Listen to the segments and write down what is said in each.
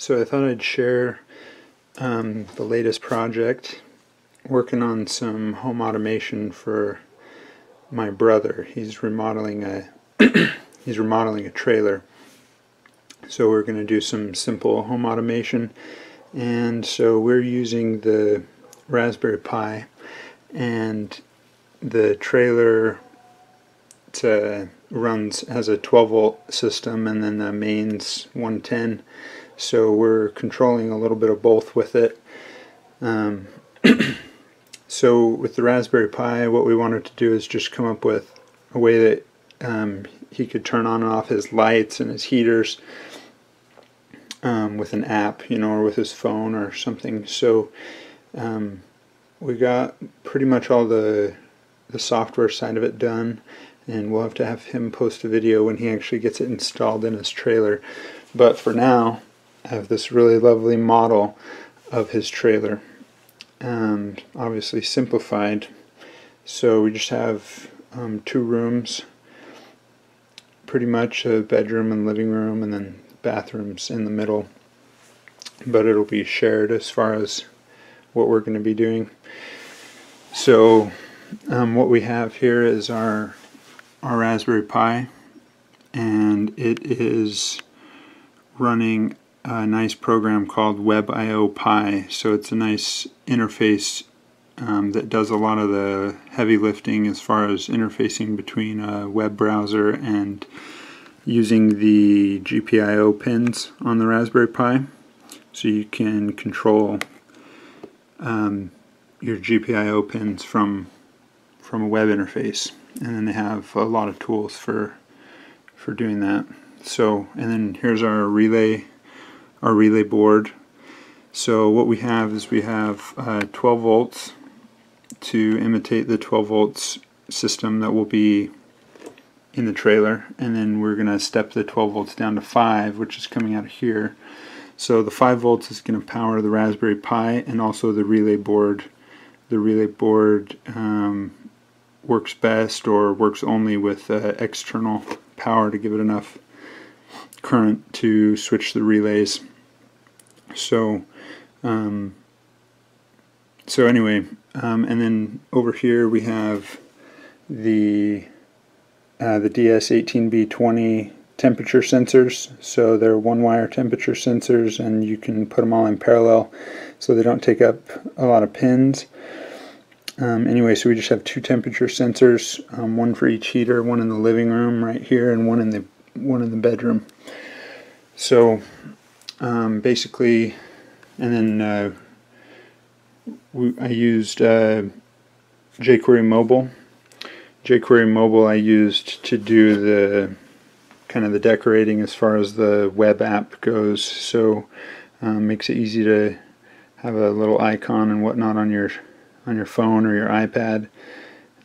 So I thought I'd share the latest project, working on some home automation for my brother. He's remodeling a trailer. So we're going to do some simple home automation, and so we're using the Raspberry Pi, and the trailer has a 12-volt system, and then the mains 110. So we're controlling a little bit of both with it. So with the Raspberry Pi, what we wanted to do is just come up with a way that he could turn on and off his lights and his heaters with an app, or with his phone or something. So we got pretty much all the software side of it done, and we'll have to have him post a video when he actually gets it installed in his trailer. But for now, I have this really lovely model of his trailer, obviously simplified. So we just have 2 rooms, pretty much a bedroom and living room, and then bathrooms in the middle, but it'll be shared as far as what we're going to be doing. So what we have here is our Raspberry Pi, and it is running a nice program called WebIOPi. So it's a nice interface that does a lot of the heavy lifting as far as interfacing between a web browser and using the GPIO pins on the Raspberry Pi. So you can control your GPIO pins from a web interface, and then they have a lot of tools for doing that. So, and then here's our relay board. So what we have is we have 12 volts to imitate the 12 volts system that will be in the trailer, and then we're going to step the 12 volts down to 5, which is coming out of here. So the 5 volts is going to power the Raspberry Pi and also the relay board. The relay board works best, or works only with external power to give it enough current to switch the relays. So anyway, and then over here we have the DS18B20 temperature sensors. So they're 1-wire temperature sensors, and you can put them all in parallel so they don't take up a lot of pins. Anyway, so we just have 2 temperature sensors, one for each heater, one in the living room right here, and one in the bedroom. So basically, and then I used jQuery Mobile. jQuery Mobile I used to do the kind of the decorating as far as the web app goes. So makes it easy to have a little icon and whatnot on your phone or your iPad.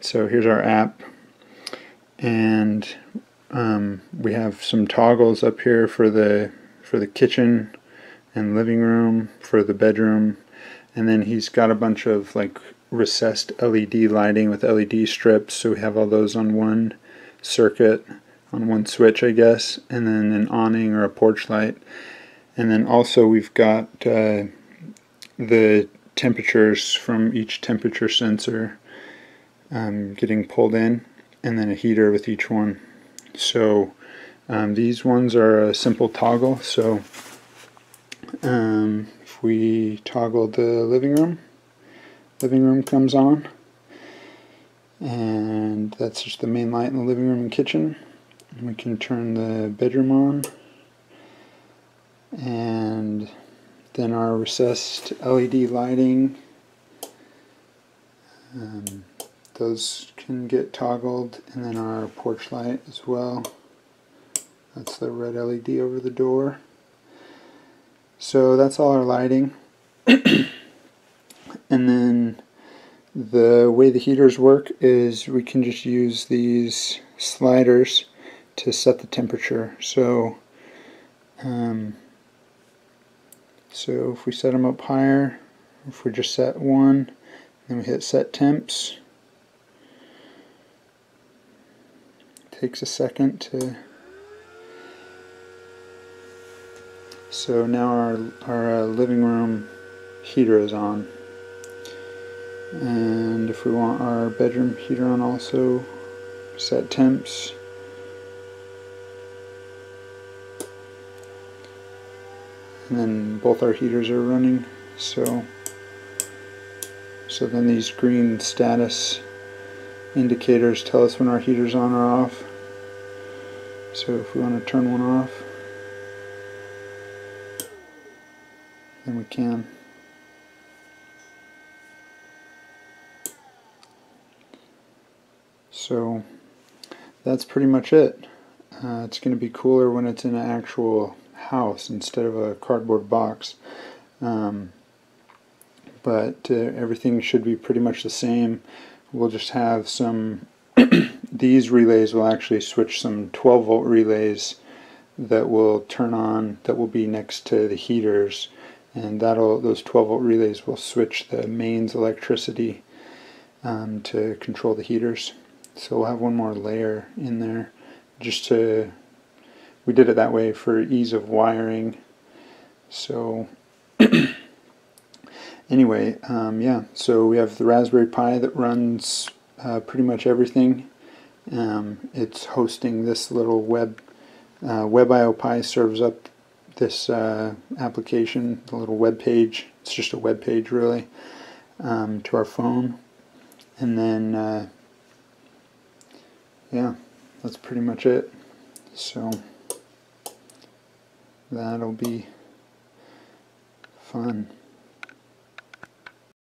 So here's our app, and we have some toggles up here for the kitchen and living room, for the bedroom, and then he's got a bunch of like recessed LED lighting with LED strips. So we have all those on one circuit, on one switch, I guess, and then an awning or a porch light. And then also we've got the temperatures from each temperature sensor getting pulled in, and then a heater with each one. So these ones are a simple toggle. So if we toggle the living room comes on, and that's just the main light in the living room and kitchen. And we can turn the bedroom on, and then our recessed LED lighting, those can get toggled, and then our porch light as well. That's the red LED over the door. So that's all our lighting. And then the way the heaters work is we can just use these sliders to set the temperature. So if we set them up higher, if we just set 1, then we hit set temps. It takes a second to So now our living room heater is on, and if we want our bedroom heater on also, set temps, and then both our heaters are running. So then these green status indicators tell us when our heater's on or off. So if we want to turn one off, then we can. So that's pretty much it. It's going to be cooler when it's in an actual house instead of a cardboard box. But everything should be pretty much the same. We'll just have some these relays will actually switch some 12-volt relays that will turn on, that will be next to the heaters, and those 12-volt relays will switch the mains electricity to control the heaters. So we'll have one more layer in there, we did it that way for ease of wiring. So anyway, yeah, so we have the Raspberry Pi that runs pretty much everything. It's hosting this little WebIOPi serves up this application, the little web page. It's just a web page really, to our phone. And then yeah, that's pretty much it. So that'll be fun.